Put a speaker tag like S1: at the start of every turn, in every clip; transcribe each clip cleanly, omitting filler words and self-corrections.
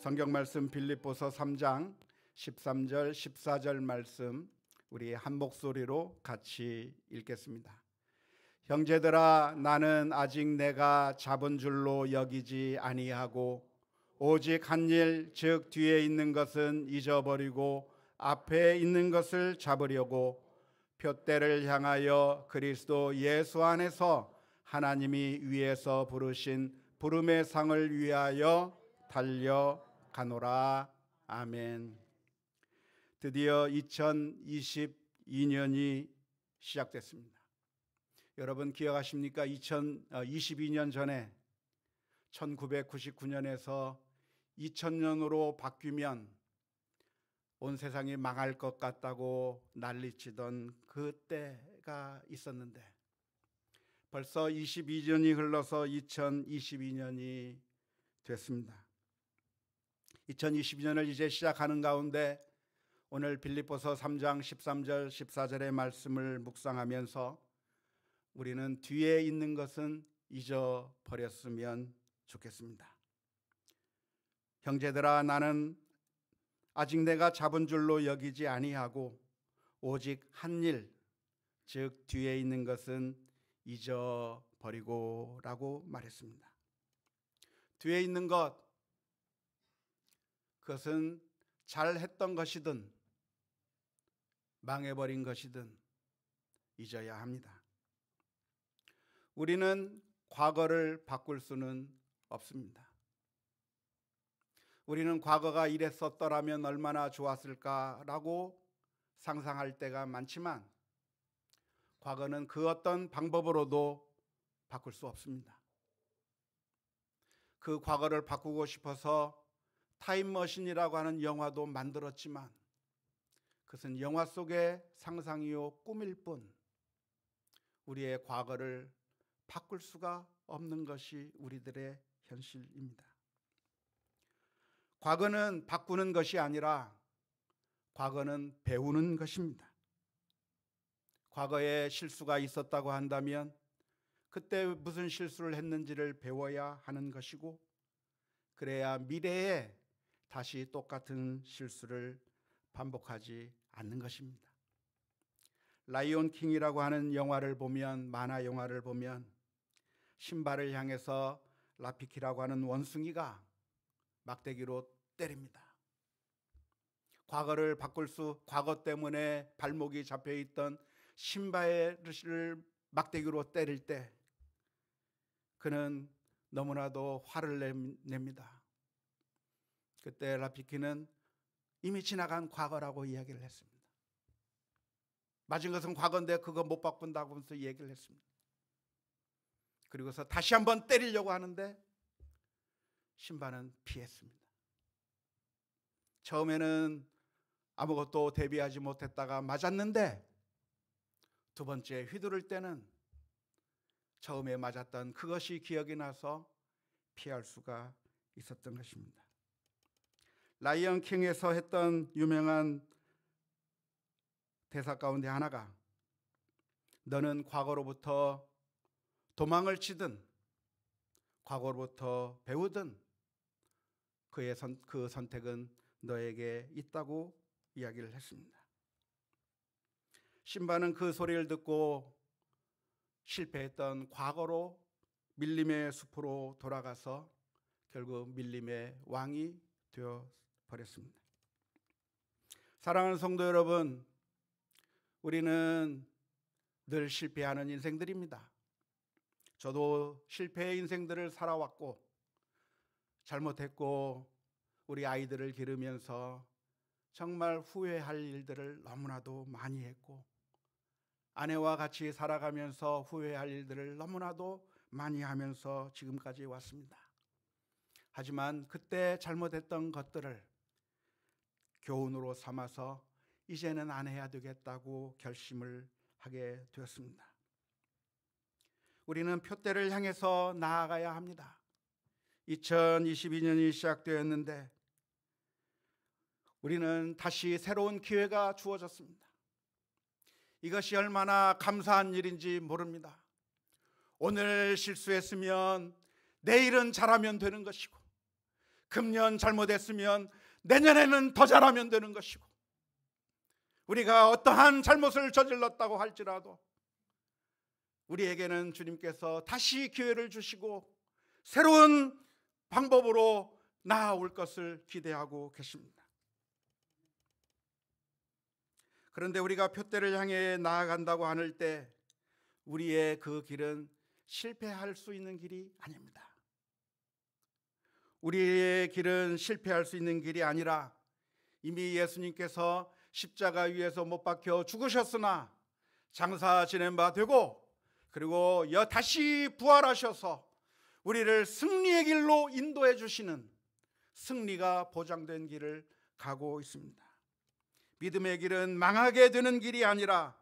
S1: 성경 말씀 빌립보서 3장 13절 14절 말씀 우리 한 목소리로 같이 읽겠습니다. 형제들아, 나는 아직 내가 잡은 줄로 여기지 아니하고 오직 한 일, 즉 뒤에 있는 것은 잊어버리고 앞에 있는 것을 잡으려고 표대를 향하여 그리스도 예수 안에서 하나님이 위에서 부르신 부름의 상을 위하여 달려가노라. 아멘. 드디어 2022년이 시작됐습니다. 여러분 기억하십니까? 2022년 전에 1999년에서 2000년으로 바뀌면 온 세상이 망할 것 같다고 난리치던 그때가 있었는데 벌써 22년이 흘러서 2022년이 됐습니다. 2022년을 이제 시작하는 가운데 오늘 빌립보서 3장 13절 14절의 말씀을 묵상하면서 우리는 뒤에 있는 것은 잊어버렸으면 좋겠습니다. 형제들아, 나는 아직 내가 잡은 줄로 여기지 아니하고 오직 한 일, 즉 뒤에 있는 것은 잊어버리고 라고 말했습니다. 뒤에 있는 것, 그것은 잘했던 것이든 망해버린 것이든 잊어야 합니다. 우리는 과거를 바꿀 수는 없습니다. 우리는 과거가 이랬었더라면 얼마나 좋았을까라고 상상할 때가 많지만 과거는 그 어떤 방법으로도 바꿀 수 없습니다. 그 과거를 바꾸고 싶어서 타임머신이라고 하는 영화도 만들었지만 그것은 영화 속의 상상이요 꿈일 뿐 우리의 과거를 바꿀 수가 없는 것이 우리들의 현실입니다. 과거는 바꾸는 것이 아니라 과거는 배우는 것입니다. 과거에 실수가 있었다고 한다면 그때 무슨 실수를 했는지를 배워야 하는 것이고 그래야 미래에 다시 똑같은 실수를 반복하지 않는 것입니다. 라이온 킹이라고 하는 영화를 보면, 만화 영화를 보면 신바를 향해서 라피키라고 하는 원숭이가 막대기로 때립니다. 과거 때문에 발목이 잡혀있던 신바를 막대기로 때릴 때 그는 너무나도 화를 냅니다. 그때 라피키는 이미 지나간 과거라고 이야기를 했습니다. 맞은 것은 과거인데 그거 못 바꾼다고 하면서 얘기를 했습니다. 그리고서 다시 한번 때리려고 하는데 신바는 피했습니다. 처음에는 아무것도 대비하지 못했다가 맞았는데 두 번째 휘두를 때는 처음에 맞았던 그것이 기억이 나서 피할 수가 있었던 것입니다. 라이언 킹에서 했던 유명한 대사 가운데 하나가 너는 과거로부터 도망을 치든 과거로부터 배우든 그 선택은 너에게 있다고 이야기를 했습니다. 신바는 그 소리를 듣고 실패했던 과거로 밀림의 숲으로 돌아가서 결국 밀림의 왕이 되어 버렸습니다. 사랑하는 성도 여러분, 우리는 늘 실패하는 인생들입니다. 저도 실패의 인생들을 살아왔고 잘못했고 우리 아이들을 기르면서 정말 후회할 일들을 너무나도 많이 했고 아내와 같이 살아가면서 후회할 일들을 너무나도 많이 하면서 지금까지 왔습니다. 하지만 그때 잘못했던 것들을 교훈으로 삼아서 이제는 안 해야 되겠다고 결심을 하게 되었습니다. 우리는 표대를 향해서 나아가야 합니다. 2022년이 시작되었는데 우리는 다시 새로운 기회가 주어졌습니다. 이것이 얼마나 감사한 일인지 모릅니다. 오늘 실수했으면 내일은 잘하면 되는 것이고 금년 잘못했으면 내년에는 더 잘하면 되는 것이고, 우리가 어떠한 잘못을 저질렀다고 할지라도 우리에게는 주님께서 다시 기회를 주시고 새로운 방법으로 나아올 것을 기대하고 계십니다. 그런데 우리가 표대를 향해 나아간다고 하는 때 우리의 그 길은 실패할 수 있는 길이 아닙니다. 우리의 길은 실패할 수 있는 길이 아니라 이미 예수님께서 십자가 위에서 못 박혀 죽으셨으나 장사 지낸 바 되고, 그리고 다시 부활하셔서 우리를 승리의 길로 인도해 주시는 승리가 보장된 길을 가고 있습니다. 믿음의 길은 망하게 되는 길이 아니라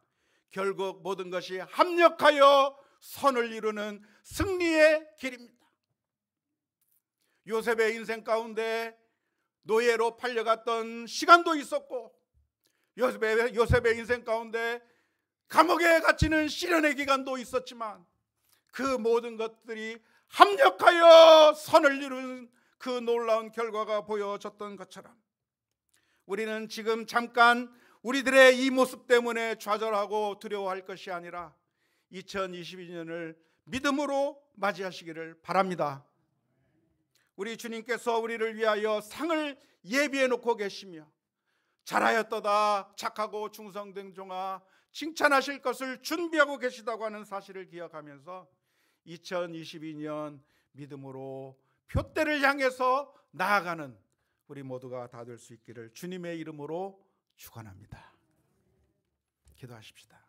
S1: 결국 모든 것이 합력하여 선을 이루는 승리의 길입니다. 요셉의 인생 가운데 노예로 팔려갔던 시간도 있었고, 요셉의 인생 가운데 감옥에 갇히는 시련의 기간도 있었지만, 그 모든 것들이 합력하여 선을 이루는 그 놀라운 결과가 보여졌던 것처럼, 우리는 지금 잠깐 우리들의 이 모습 때문에 좌절하고 두려워할 것이 아니라 2022년을 믿음으로 맞이하시기를 바랍니다. 우리 주님께서 우리를 위하여 상을 예비해 놓고 계시며, 잘하였도다 착하고 충성된 종아 칭찬하실 것을 준비하고 계시다고 하는 사실을 기억하면서 2022년 믿음으로 표대를 향해서 나아가는 우리 모두가 다 될 수 있기를 주님의 이름으로 축원합니다. 기도하십시다.